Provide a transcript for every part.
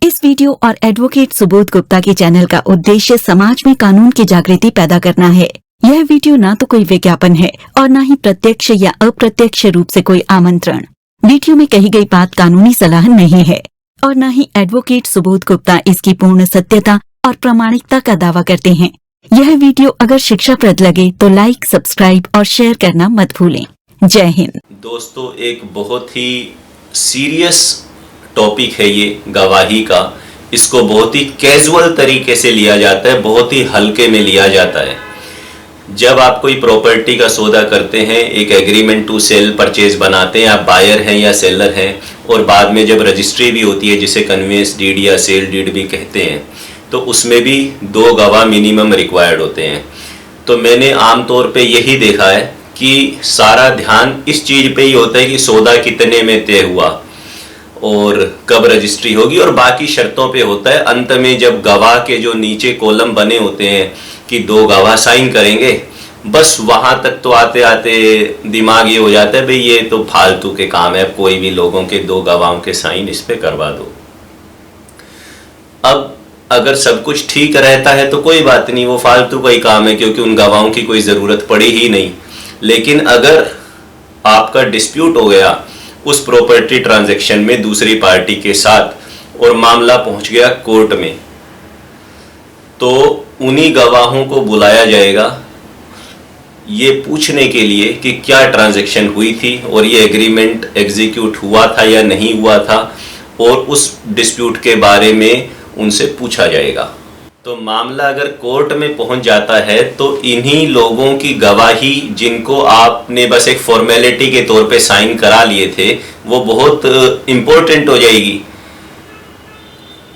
इस वीडियो और एडवोकेट सुबोध गुप्ता के चैनल का उद्देश्य समाज में कानून की जागृति पैदा करना है। यह वीडियो ना तो कोई विज्ञापन है और न ही प्रत्यक्ष या अप्रत्यक्ष रूप से कोई आमंत्रण। वीडियो में कही गई बात कानूनी सलाह नहीं है और न ही एडवोकेट सुबोध गुप्ता इसकी पूर्ण सत्यता और प्रामाणिकता का दावा करते हैं। यह वीडियो अगर शिक्षाप्रद लगे तो लाइक, सब्सक्राइब और शेयर करना मत भूलें। जय हिंद। दोस्तों, एक बहुत ही सीरियस टॉपिक है ये गवाही का। इसको बहुत ही कैजुअल तरीके से लिया जाता है, बहुत ही हल्के में लिया जाता है। जब आप कोई प्रॉपर्टी का सौदा करते हैं, एक एग्रीमेंट टू सेल परचेज बनाते हैं, आप बायर हैं या सेलर हैं, और बाद में जब रजिस्ट्री भी होती है जिसे कन्वेंस डीड या सेल डीड भी कहते हैं, तो उसमें भी 2 गवाह मिनिमम रिक्वायर्ड होते हैं। तो मैंने आमतौर पे यही देखा है कि सारा ध्यान इस चीज़ पे ही होता है कि सौदा कितने में तय हुआ और कब रजिस्ट्री होगी, और बाकी शर्तों पे होता है। अंत में जब गवाह के जो नीचे कॉलम बने होते हैं कि 2 गवाह साइन करेंगे, बस वहाँ तक तो आते आते दिमाग ये हो जाता है भाई ये तो फालतू के काम है, कोई भी लोगों के 2 गवाहों के साइन इस पे करवा दो। अब अगर सब कुछ ठीक रहता है तो कोई बात नहीं, वो फालतू का ही काम है क्योंकि उन गवाहों की कोई ज़रूरत पड़ी ही नहीं। लेकिन अगर आपका डिस्प्यूट हो गया उस प्रॉपर्टी ट्रांजैक्शन में दूसरी पार्टी के साथ और मामला पहुंच गया कोर्ट में, तो उन्हीं गवाहों को बुलाया जाएगा ये पूछने के लिए कि क्या ट्रांजैक्शन हुई थी और ये एग्रीमेंट एग्जीक्यूट हुआ था या नहीं हुआ था, और उस डिस्प्यूट के बारे में उनसे पूछा जाएगा। तो मामला अगर कोर्ट में पहुंच जाता है तो इन्हीं लोगों की गवाही, जिनको आपने बस एक फॉर्मेलिटी के तौर पे साइन करा लिए थे, वो बहुत इम्पोर्टेंट हो जाएगी।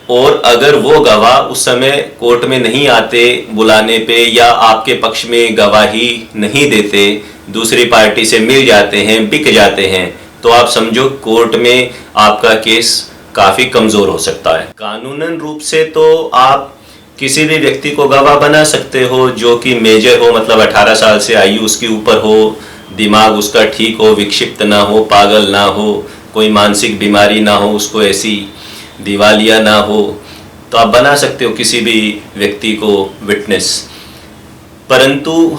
और अगर वो गवाह उस समय कोर्ट में नहीं आते बुलाने पे, या आपके पक्ष में गवाही नहीं देते, दूसरी पार्टी से मिल जाते हैं, बिक जाते हैं, तो आप समझो कोर्ट में आपका केस काफ़ी कमज़ोर हो सकता है। कानूनन रूप से तो आप किसी भी व्यक्ति को गवाह बना सकते हो जो कि मेजर हो, मतलब 18 साल से आयु उसकी ऊपर हो, दिमाग उसका ठीक हो, विक्षिप्त ना हो, पागल ना हो, कोई मानसिक बीमारी ना हो, उसको ऐसी दिवालिया ना हो, तो आप बना सकते हो किसी भी व्यक्ति को विटनेस। परंतु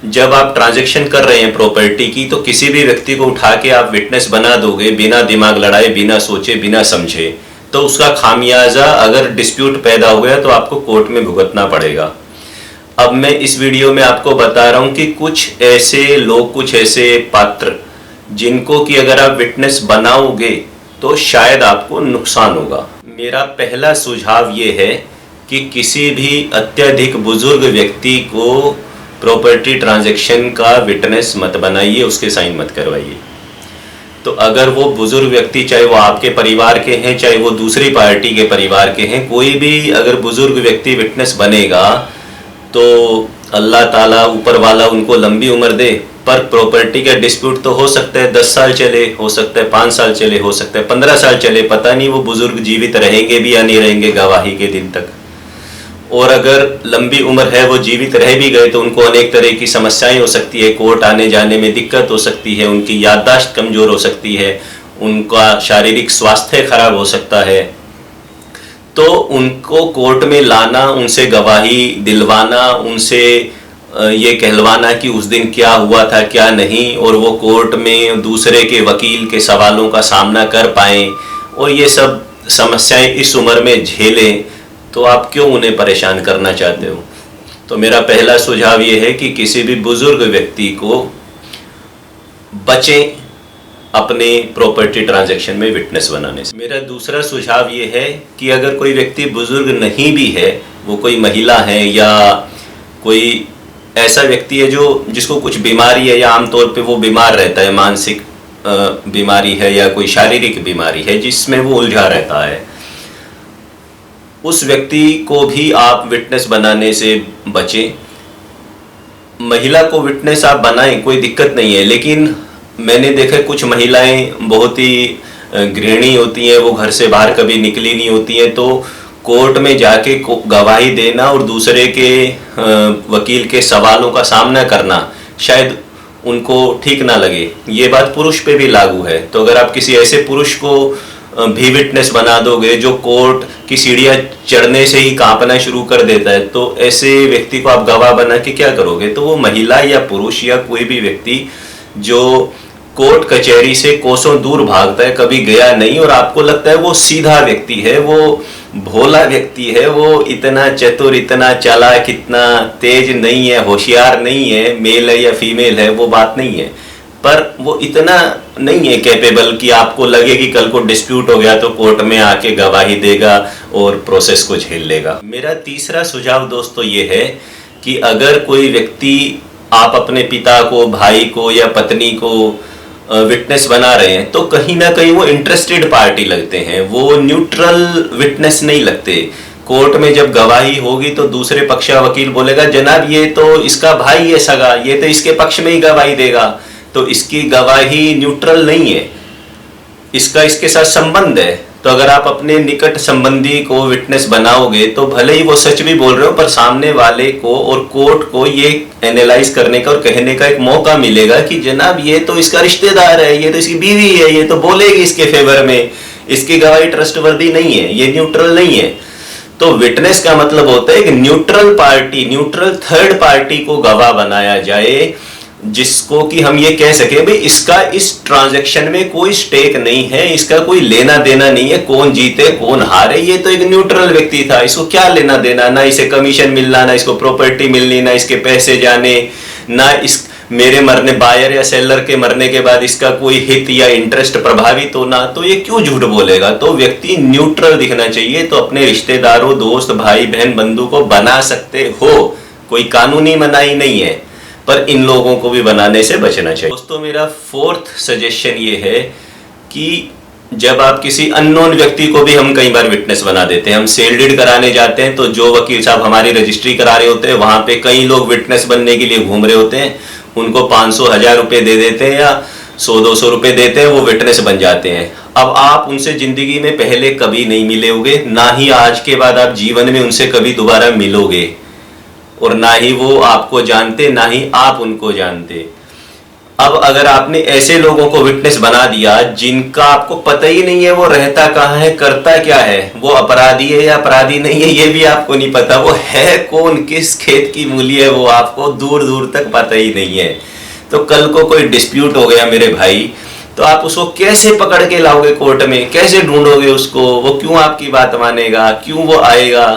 जब आप ट्रांजैक्शन कर रहे हैं प्रॉपर्टी की, तो किसी भी व्यक्ति को उठा के आप विटनेस बना दोगे बिना दिमाग लड़ाए, बिना सोचे, बिना समझे, तो उसका खामियाजा अगर डिस्प्यूट पैदा हो गया तो आपको कोर्ट में भुगतना पड़ेगा। अब मैं इस वीडियो में आपको बता रहा हूं कि कुछ ऐसे लोग, कुछ ऐसे पात्र जिनको कि अगर आप विटनेस बनाओगे तो शायद आपको नुकसान होगा। मेरा पहला सुझाव ये है कि किसी भी अत्यधिक बुजुर्ग व्यक्ति को प्रॉपर्टी ट्रांजैक्शन का विटनेस मत बनाइए, उसके साइन मत करवाइए। तो अगर वो बुजुर्ग व्यक्ति, चाहे वो आपके परिवार के हैं, चाहे वो दूसरी पार्टी के परिवार के हैं, कोई भी अगर बुजुर्ग व्यक्ति विटनेस बनेगा तो अल्लाह ताला ऊपर वाला उनको लंबी उम्र दे। पर प्रॉपर्टी का डिस्प्यूट तो हो सकता है 10 साल चले, हो सकता है 5 साल चले, हो सकता है 15 साल चले, पता नहीं वो बुजुर्ग जीवित रहेंगे भी या नहीं रहेंगे गवाही के दिन तक। और अगर लंबी उम्र है, वो जीवित रह भी गए, तो उनको अनेक तरह की समस्याएं हो सकती है, कोर्ट आने जाने में दिक्कत हो सकती है, उनकी याददाश्त कमज़ोर हो सकती है, उनका शारीरिक स्वास्थ्य खराब हो सकता है। तो उनको कोर्ट में लाना, उनसे गवाही दिलवाना, उनसे ये कहलवाना कि उस दिन क्या हुआ था क्या नहीं, और वो कोर्ट में दूसरे के वकील के सवालों का सामना कर पाएँ और ये सब समस्याएं इस उम्र में झेलें, तो आप क्यों उन्हें परेशान करना चाहते हो। तो मेरा पहला सुझाव ये है कि किसी भी बुजुर्ग व्यक्ति को बचें अपने प्रॉपर्टी ट्रांजैक्शन में विटनेस बनाने से। मेरा दूसरा सुझाव ये है कि अगर कोई व्यक्ति बुजुर्ग नहीं भी है, वो कोई महिला है या कोई ऐसा व्यक्ति है जिसको कुछ बीमारी है, या आमतौर पे वो बीमार रहता है, मानसिक बीमारी है या कोई शारीरिक बीमारी है जिसमें वो उलझा रहता है, उस व्यक्ति को भी आप विटनेस बनाने से बचें। महिला को विटनेस आप बनाएं, कोई दिक्कत नहीं है, लेकिन मैंने देखा कुछ महिलाएं बहुत ही गृहिणी होती हैं, वो घर से बाहर कभी निकली नहीं होती हैं, तो कोर्ट में जाके गवाही देना और दूसरे के वकील के सवालों का सामना करना शायद उनको ठीक ना लगे। ये बात पुरुष पे भी लागू है। तो अगर आप किसी ऐसे पुरुष को भी विटनेस बना दोगे जो कोर्ट की सीढ़ियां चढ़ने से ही कांपना शुरू कर देता है, तो ऐसे व्यक्ति को आप गवाह बना के क्या करोगे? तो वो महिला या पुरुष या कोई भी व्यक्ति जो कोर्ट कचहरी से कोसों दूर भागता है, कभी गया नहीं और आपको लगता है वो सीधा व्यक्ति है, वो भोला व्यक्ति है, वो इतना चतुर, इतना चालाक, इतना तेज नहीं है, होशियार नहीं है, मेल है या फीमेल है, वो बात नहीं है, पर वो इतना नहीं है कैपेबल कि आपको लगे कि कल को डिस्प्यूट हो गया तो कोर्ट में आके गवाही देगा और प्रोसेस को झेल लेगा। मेरा तीसरा सुझाव दोस्तों ये है कि अगर कोई व्यक्ति, आप अपने पिता को, भाई को या पत्नी को विटनेस बना रहे हैं, तो कहीं ना कहीं वो इंटरेस्टेड पार्टी लगते हैं, वो न्यूट्रल विटनेस नहीं लगते। कोर्ट में जब गवाही होगी तो दूसरे पक्ष का वकील बोलेगा, जनाब ये तो इसका भाई है सगा, ये तो इसके पक्ष में ही गवाही देगा, तो इसकी गवाही न्यूट्रल नहीं है, इसका इसके साथ संबंध है। तो अगर आप अपने निकट संबंधी को विटनेस बनाओगे तो भले ही वो सच भी बोल रहे हो, पर सामने वाले को और कोर्ट को ये एनालाइज करने का और कहने का एक मौका मिलेगा कि जनाब ये तो इसका रिश्तेदार है, ये तो इसकी बीवी है, ये तो बोलेगी इसके फेवर में, इसकी गवाही ट्रस्टवर्दी नहीं है, ये न्यूट्रल नहीं है। तो विटनेस का मतलब होता है कि neutral party, neutral third party को गवाह बनाया जाए, जिसको कि हम ये कह सके भाई इसका इस ट्रांजैक्शन में कोई स्टेक नहीं है, इसका कोई लेना देना नहीं है, कौन जीते कौन हारे, ये तो एक न्यूट्रल व्यक्ति था, इसको क्या लेना देना, ना इसे कमीशन मिलना, ना इसको प्रॉपर्टी मिलनी, ना इसके पैसे जाने, ना इस मेरे मरने, बायर या सेलर के मरने के बाद इसका कोई हित या इंटरेस्ट प्रभावित होना, तो ये क्यों झूठ बोलेगा? तो व्यक्ति न्यूट्रल दिखना चाहिए। तो अपने रिश्तेदारों, दोस्त, भाई बहन, बंधु को बना सकते हो, कोई कानूनी मनाही नहीं है, पर इन लोगों को भी बनाने से बचना चाहिए। दोस्तों मेरा फोर्थ सजेशन ये है कि जब आप किसी अननोन व्यक्ति को भी हम कई बार विटनेस बना देते हैं, हम सेल डीड कराने जाते हैं तो जो वकील साहब हमारी रजिस्ट्री करा रहे होते हैं, वहां पे कई लोग विटनेस बनने के लिए घूम रहे होते हैं, उनको 500-1000 रुपए दे देते हैं या 100-200 रुपए देते हैं, वो विटनेस बन जाते हैं। अब आप उनसे जिंदगी में पहले कभी नहीं मिले होगे, ना ही आज के बाद आप जीवन में उनसे कभी दोबारा मिलोगे, और ना ही वो आपको जानते, ना ही आप उनको जानते। अब अगर आपने ऐसे लोगों को विटनेस बना दिया जिनका आपको पता ही नहीं है वो रहता कहाँ है, करता क्या है, वो अपराधी है या अपराधी नहीं है ये भी आपको नहीं पता, वो है कौन, किस खेत की मूली है, वो आपको दूर दूर तक पता ही नहीं है। तो कल को कोई डिस्प्यूट हो गया मेरे भाई, तो आप उसको कैसे पकड़ के लाओगे कोर्ट में, कैसे ढूंढोगे उसको, वो क्यों आपकी बात मानेगा, क्यों वो आएगा,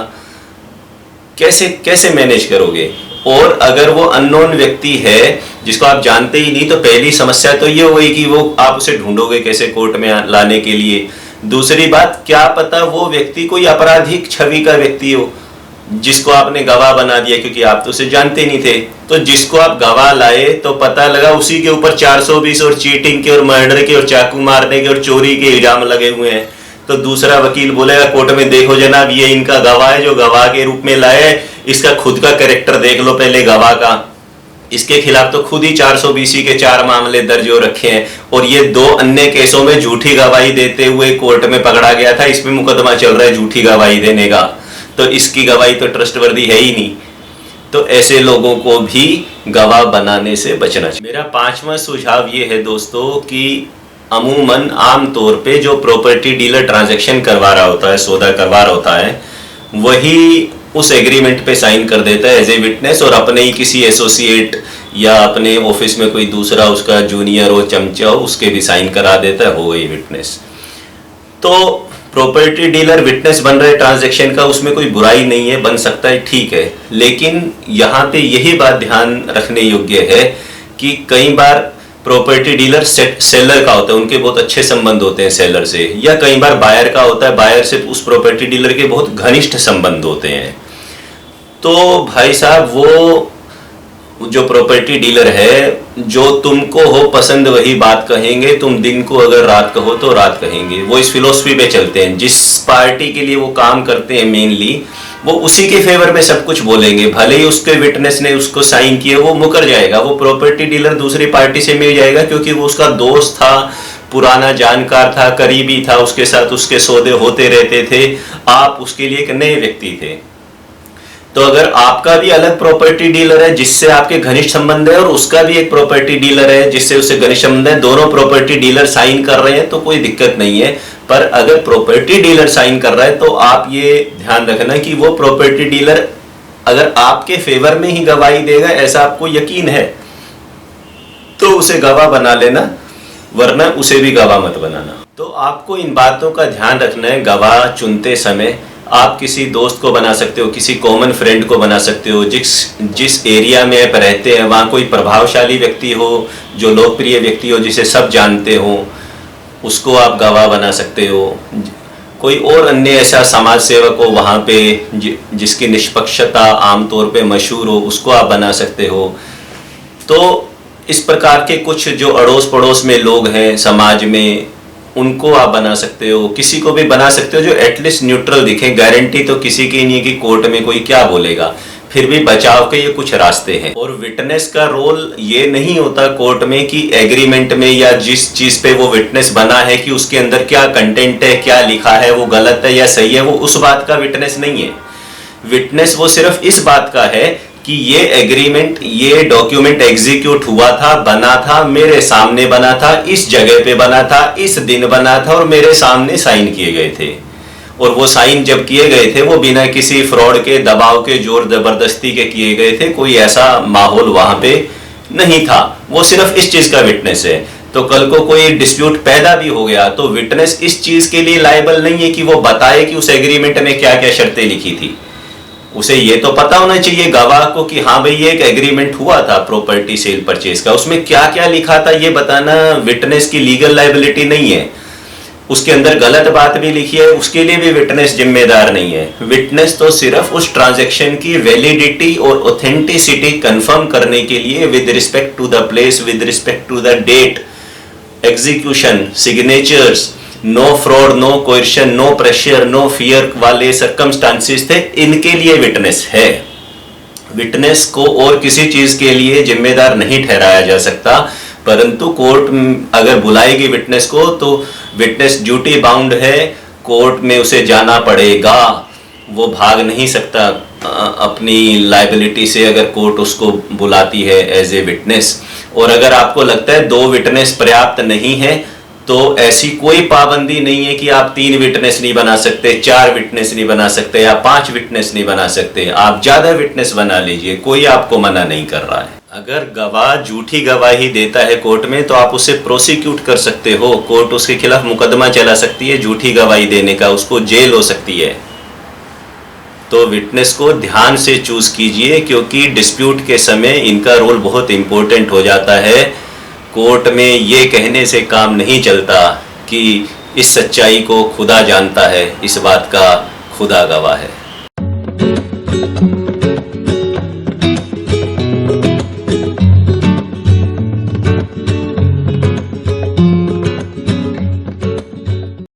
कैसे कैसे मैनेज करोगे? और अगर वो अननोन व्यक्ति है जिसको आप जानते ही नहीं, तो पहली समस्या तो ये होगी कि वो आप उसे ढूंढोगे कैसे कोर्ट में लाने के लिए। दूसरी बात, क्या पता वो व्यक्ति कोई आपराधिक छवि का व्यक्ति हो जिसको आपने गवाह बना दिया, क्योंकि आप तो उसे जानते नहीं थे। तो जिसको आप गवाह लाए तो पता लगा उसी के ऊपर 420 और चीटिंग के और मर्डर के और चाकू मारने के और चोरी के इल्जाम लगे हुए हैं। तो दूसरा वकील बोलेगा कोर्ट में, देखो जनाब ये इनका गवाह है जो गवाह के रूप में लाए, इसका खुद का कैरेक्टर देख लो पहले गवाह का, इसके खिलाफ तो खुद ही 420 के 4 मामले दर्ज हो रखे हैं, और ये 2 अन्य केसों में झूठी गवाही देते हुए कोर्ट में पकड़ा गया था, इसमें मुकदमा चल रहा है झूठी गवाही देने का, तो इसकी गवाही तो ट्रस्टवर्दी है ही नहीं। तो ऐसे लोगों को भी गवाह बनाने से बचना चाहिए। मेरा 5वां सुझाव ये है दोस्तों कि अमूमन आमतौर पे जो प्रॉपर्टी डीलर ट्रांजैक्शन करवा रहा होता है, सौदा करवा रहा होता है, वही उस एग्रीमेंट पे साइन कर देता है एज ए विटनेस, और अपने ही किसी एसोसिएट या अपने ऑफिस में कोई दूसरा उसका जूनियर हो, चमचा हो, उसके भी साइन करा देता है, हो गई विटनेस। तो प्रॉपर्टी डीलर विटनेस बन रहे ट्रांजैक्शन का, उसमें कोई बुराई नहीं है, बन सकता है, ठीक है, लेकिन यहाँ पे यही बात ध्यान रखने योग्य है कि कई बार प्रॉपर्टी डीलर सेलर का होता है, उनके बहुत अच्छे संबंध होते हैं सेलर से, या कई बार बायर का होता है, बायर से उस प्रॉपर्टी डीलर के बहुत घनिष्ठ संबंध होते हैं। तो भाई साहब वो जो प्रॉपर्टी डीलर है, जो तुमको हो पसंद वही बात कहेंगे, तुम दिन को अगर रात कहो तो रात कहेंगे, वो इस फिलोसफी पे चलते हैं। जिस पार्टी के लिए वो काम करते हैं मेनली, वो उसी के फेवर में सब कुछ बोलेंगे, भले ही उसके विटनेस ने उसको साइन किए, वो मुकर जाएगा, वो प्रॉपर्टी डीलर दूसरी पार्टी से मिल जाएगा, क्योंकि वो उसका दोस्त था, पुराना जानकार था, करीबी था, उसके साथ उसके सौदे होते रहते थे, आप उसके लिए एक नए व्यक्ति थे। तो अगर आपका भी अलग प्रॉपर्टी डीलर है जिससे आपके घनिष्ठ संबंध है और उसका भी एक प्रॉपर्टी डीलर है जिससे उससे घनिष्ठ संबंध है, दोनों प्रॉपर्टी डीलर साइन कर रहे हैं तो कोई दिक्कत नहीं है। पर अगर प्रॉपर्टी डीलर साइन कर रहा है तो आप ये ध्यान रखना कि वो प्रॉपर्टी डीलर अगर आपके फेवर में ही गवाही देगा, ऐसा आपको यकीन है, तो उसे गवाह बना लेना, वरना उसे भी गवाह मत बनाना। तो आपको इन बातों का ध्यान रखना है गवाह चुनते समय। आप किसी दोस्त को बना सकते हो, किसी कॉमन फ्रेंड को बना सकते हो, जिस एरिया में आप रहते हैं वहाँ कोई प्रभावशाली व्यक्ति हो, जो लोकप्रिय व्यक्ति हो, जिसे सब जानते हो, उसको आप गवाह बना सकते हो। कोई और अन्य ऐसा समाज सेवक हो वहाँ पे जिसकी निष्पक्षता आमतौर पे मशहूर हो, उसको आप बना सकते हो। तो इस प्रकार के कुछ जो अड़ोस पड़ोस में लोग हैं समाज में, उनको आप बना सकते हो। किसी को भी बना सकते हो जो एटलीस्ट न्यूट्रल दिखे। गारंटी तो किसी की नहीं है कि कोर्ट में कोई क्या बोलेगा, फिर भी बचाव के ये कुछ रास्ते हैं। और विटनेस का रोल ये नहीं होता कोर्ट में कि एग्रीमेंट में या जिस चीज पे वो विटनेस बना है कि उसके अंदर क्या कंटेंट है, क्या लिखा है, वो गलत है या सही है, वो उस बात का विटनेस नहीं है। विटनेस वो सिर्फ इस बात का है कि ये एग्रीमेंट, ये डॉक्यूमेंट एग्जीक्यूट हुआ था, बना था, मेरे सामने बना था, इस जगह पे बना था, इस दिन बना था और मेरे सामने साइन किए गए थे। और वो साइन जब किए गए थे वो बिना किसी फ्रॉड के, दबाव के, जोर जबरदस्ती के किए गए थे। कोई ऐसा माहौल वहां पे नहीं था। वो सिर्फ इस चीज का विटनेस है। तो कल को कोई डिस्प्यूट पैदा भी हो गया तो विटनेस इस चीज के लिए लायबल नहीं है कि वो बताए कि उस एग्रीमेंट में क्या क्या शर्तें लिखी थी। उसे ये तो पता होना चाहिए गवाह को कि हाँ भाई ये एक एग्रीमेंट हुआ था प्रॉपर्टी सेल परचेज का, उसमें क्या क्या लिखा था ये बताना विटनेस की लीगल लायबिलिटी नहीं है। उसके अंदर गलत बात भी लिखी है उसके लिए भी विटनेस जिम्मेदार नहीं है। विटनेस तो सिर्फ उस ट्रांजैक्शन की वैलिडिटी और ऑथेंटिसिटी कंफर्म करने के लिए with respect to the place, with respect to the date, execution, signatures, no fraud, no coercion, no pressure, no fear वाले सर्कमस्टांसिस थे, इनके लिए विटनेस है। विटनेस को और किसी चीज के लिए जिम्मेदार नहीं ठहराया जा सकता, परंतु कोर्ट अगर बुलाएगी विटनेस को तो विटनेस ड्यूटी बाउंड है, कोर्ट में उसे जाना पड़ेगा, वो भाग नहीं सकता अपनी लायबिलिटी से अगर कोर्ट उसको बुलाती है एज ए विटनेस। और अगर आपको लगता है 2 विटनेस पर्याप्त नहीं है तो ऐसी कोई पाबंदी नहीं है कि आप 3 विटनेस नहीं बना सकते, 4 विटनेस नहीं बना सकते या 5 विटनेस नहीं बना सकते। आप ज्यादा विटनेस बना लीजिए, कोई आपको मना नहीं कर रहा है। अगर गवाह झूठी गवाही देता है कोर्ट में तो आप उसे प्रोसिक्यूट कर सकते हो, कोर्ट उसके खिलाफ मुकदमा चला सकती है झूठी गवाही देने का, उसको जेल हो सकती है। तो विटनेस को ध्यान से चूज कीजिए क्योंकि डिस्प्यूट के समय इनका रोल बहुत इंपॉर्टेंट हो जाता है। कोर्ट में ये कहने से काम नहीं चलता कि इस सच्चाई को खुदा जानता है, इस बात का खुदा गवाह है।